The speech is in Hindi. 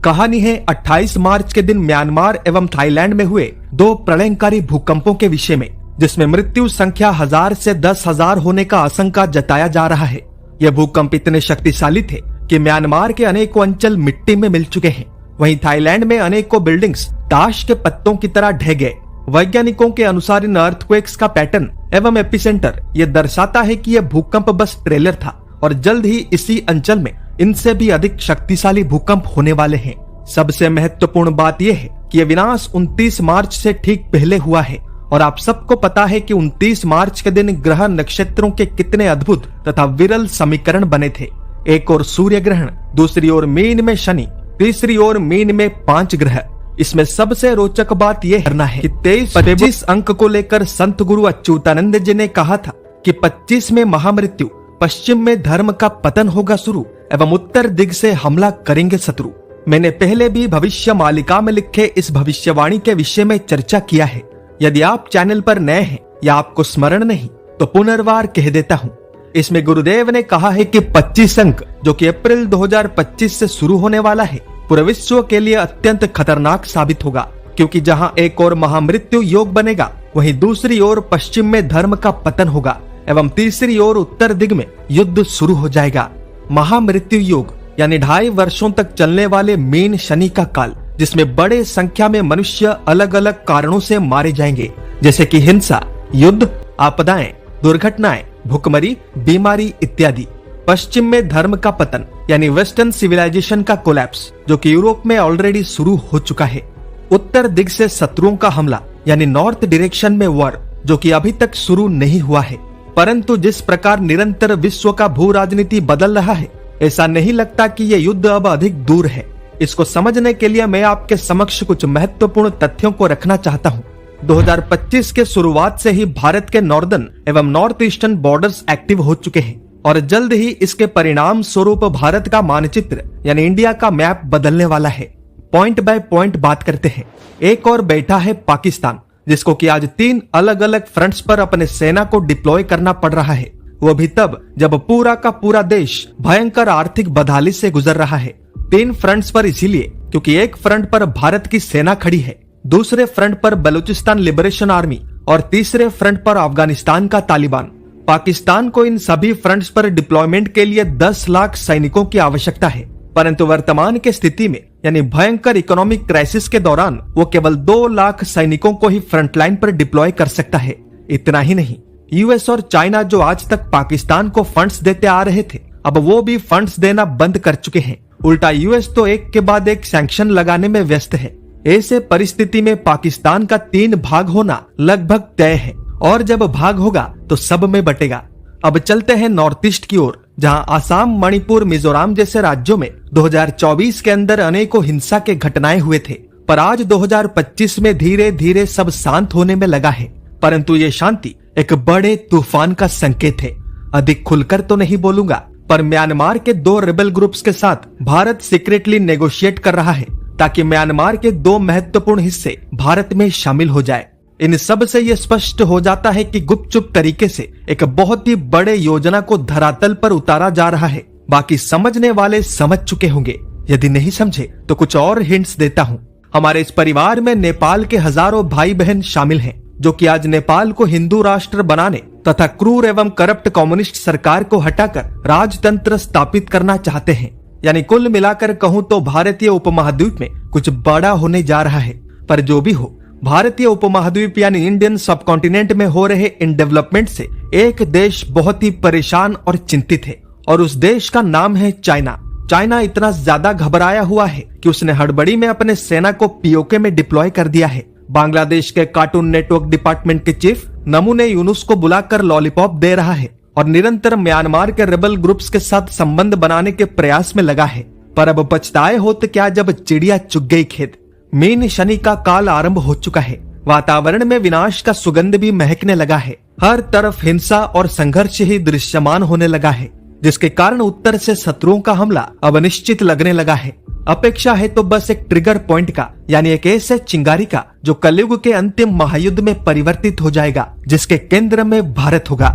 कहानी है 28 मार्च के दिन म्यांमार एवं थाईलैंड में हुए 2 प्रलयंकारी भूकंपों के विषय में, जिसमें मृत्यु संख्या 1000 से 10,000 होने का आशंका जताया जा रहा है। यह भूकंप इतने शक्तिशाली थे कि म्यांमार के अनेकों अंचल मिट्टी में मिल चुके हैं। वहीं थाईलैंड में अनेकों बिल्डिंग्स ताश के पत्तों की तरह ढह गए। वैज्ञानिकों के अनुसार इन अर्थक्वेक्स का पैटर्न एवं एपिसेंटर ये दर्शाता है कि यह भूकंप बस ट्रेलर था और जल्द ही इसी अंचल में इनसे भी अधिक शक्तिशाली भूकंप होने वाले हैं। सबसे महत्वपूर्ण बात यह है कि यह विनाश 29 मार्च से ठीक पहले हुआ है और आप सबको पता है कि 29 मार्च के दिन ग्रह नक्षत्रों के कितने अद्भुत तथा विरल समीकरण बने थे। एक ओर सूर्य ग्रहण, दूसरी ओर मीन में शनि, तीसरी ओर मीन में 5 ग्रह। इसमें सबसे रोचक बात यह करना है कि 23-25 अंक को लेकर संत गुरु अच्युतानंद जी ने कहा था कि 25 में महामृत्यु, पश्चिम में धर्म का पतन होगा शुरू एवं उत्तर दिग से हमला करेंगे शत्रु। मैंने पहले भी भविष्य मालिका में लिखे इस भविष्यवाणी के विषय में चर्चा किया है। यदि आप चैनल पर नए हैं या आपको स्मरण नहीं तो पुनर्वार कह देता हूँ। इसमें गुरुदेव ने कहा है कि 25 अंक जो कि अप्रैल 2025 से शुरू होने वाला है, पूरे विश्व के लिए अत्यंत खतरनाक साबित होगा, क्योंकि जहां एक ओर महामृत्यु योग बनेगा, वहीं दूसरी ओर पश्चिम में धर्म का पतन होगा एवं तीसरी ओर उत्तर दिग में युद्ध शुरू हो जाएगा। महामृत्यु योग यानी 2.5 वर्षों तक चलने वाले मीन शनि का काल, जिसमें बड़े संख्या में मनुष्य अलग अलग कारणों से मारे जाएंगे, जैसे कि हिंसा, युद्ध, आपदाएं, दुर्घटनाएं, भुखमरी, बीमारी इत्यादि। पश्चिम में धर्म का पतन यानी वेस्टर्न सिविलाइजेशन का कोलैप्स, जो कि यूरोप में ऑलरेडी शुरू हो चुका है। उत्तर दिग से शत्रुओं का हमला यानी नॉर्थ डायरेक्शन में वॉर, जो कि अभी तक शुरू नहीं हुआ है। परंतु जिस प्रकार निरंतर विश्व का भू राजनीति बदल रहा है, ऐसा नहीं लगता कि यह युद्ध अब अधिक दूर है। इसको समझने के लिए मैं आपके समक्ष कुछ महत्वपूर्ण तथ्यों को रखना चाहता हूँ। 2025 के शुरुआत से ही भारत के नॉर्दर्न एवं नॉर्थ ईस्टर्न बॉर्डर्स एक्टिव हो चुके हैं और जल्द ही इसके परिणाम स्वरूप भारत का मानचित्र यानी इंडिया का मैप बदलने वाला है। पॉइंट बाय पॉइंट बात करते हैं। एक और बैठा है पाकिस्तान, जिसको कि आज 3 अलग अलग फ्रंट्स पर अपने सेना को डिप्लॉय करना पड़ रहा है, वो भी तब जब पूरा का पूरा देश भयंकर आर्थिक बदहाली से गुजर रहा है। 3 फ्रंट्स पर इसीलिए क्योंकि एक फ्रंट पर भारत की सेना खड़ी है, दूसरे फ्रंट पर बलूचिस्तान लिबरेशन आर्मी और तीसरे फ्रंट पर अफगानिस्तान का तालिबान। पाकिस्तान को इन सभी फ्रंट्स पर डिप्लॉयमेंट के लिए 10 लाख सैनिकों की आवश्यकता है, परंतु वर्तमान के स्थिति में यानी भयंकर इकोनॉमिक क्राइसिस के दौरान वो केवल 2 लाख सैनिकों को ही फ्रंटलाइन पर डिप्लॉय कर सकता है। इतना ही नहीं, यूएस और चाइना जो आज तक पाकिस्तान को फंड्स देते आ रहे थे, अब वो भी फंड्स देना बंद कर चुके हैं। उल्टा यूएस तो एक के बाद एक सैंक्शन लगाने में व्यस्त है। ऐसे परिस्थिति में पाकिस्तान का 3 भाग होना लगभग तय है और जब भाग होगा तो सब में बटेगा। अब चलते हैं नॉर्थ ईस्ट की ओर, जहां आसाम, मणिपुर, मिजोरम जैसे राज्यों में 2024 के अंदर अनेकों हिंसा के घटनाएं हुए थे, पर आज 2025 में धीरे धीरे सब शांत होने में लगा है। परंतु ये शांति एक बड़े तूफान का संकेत है। अधिक खुलकर तो नहीं बोलूंगा, पर म्यांमार के 2 रेबल ग्रुप्स के साथ भारत सीक्रेटली नेगोशिएट कर रहा है ताकि म्यांमार के 2 महत्वपूर्ण हिस्से भारत में शामिल हो जाए। इन सब से ये स्पष्ट हो जाता है कि गुपचुप तरीके से एक बहुत ही बड़े योजना को धरातल पर उतारा जा रहा है। बाकी समझने वाले समझ चुके होंगे, यदि नहीं समझे तो कुछ और हिंट्स देता हूँ। हमारे इस परिवार में नेपाल के हजारों भाई बहन शामिल हैं, जो कि आज नेपाल को हिंदू राष्ट्र बनाने तथा क्रूर एवं करप्ट कम्युनिस्ट सरकार को हटाकर राजतंत्र स्थापित करना चाहते हैं। यानी कुल मिलाकर कहूँ तो भारतीय उपमहाद्वीप में कुछ बड़ा होने जा रहा है। पर जो भी हो, भारतीय उपमहाद्वीप यानी इंडियन सब कॉन्टिनेंट में हो रहे इन डेवलपमेंट से एक देश बहुत ही परेशान और चिंतित है, और उस देश का नाम है चाइना। चाइना इतना ज्यादा घबराया हुआ है कि उसने हड़बड़ी में अपने सेना को पीओके में डिप्लॉय कर दिया है। बांग्लादेश के कार्टून नेटवर्क डिपार्टमेंट के चीफ नमूने यूनुस को बुलाकर लॉलीपॉप दे रहा है और निरंतर म्यांमार के रेबल ग्रुप्स के साथ संबंध बनाने के प्रयास में लगा है। पर अब पछताए हो तो क्या, जब चिड़िया चुग गई खेत। मीन शनि का काल आरंभ हो चुका है। वातावरण में विनाश का सुगंध भी महकने लगा है। हर तरफ हिंसा और संघर्ष ही दृश्यमान होने लगा है, जिसके कारण उत्तर से शत्रुओं का हमला अब निश्चित लगने लगा है। अपेक्षा है तो बस एक ट्रिगर पॉइंट का, यानी एक ऐसे चिंगारी का जो कलयुग के अंतिम महायुद्ध में परिवर्तित हो जाएगा, जिसके केंद्र में भारत होगा।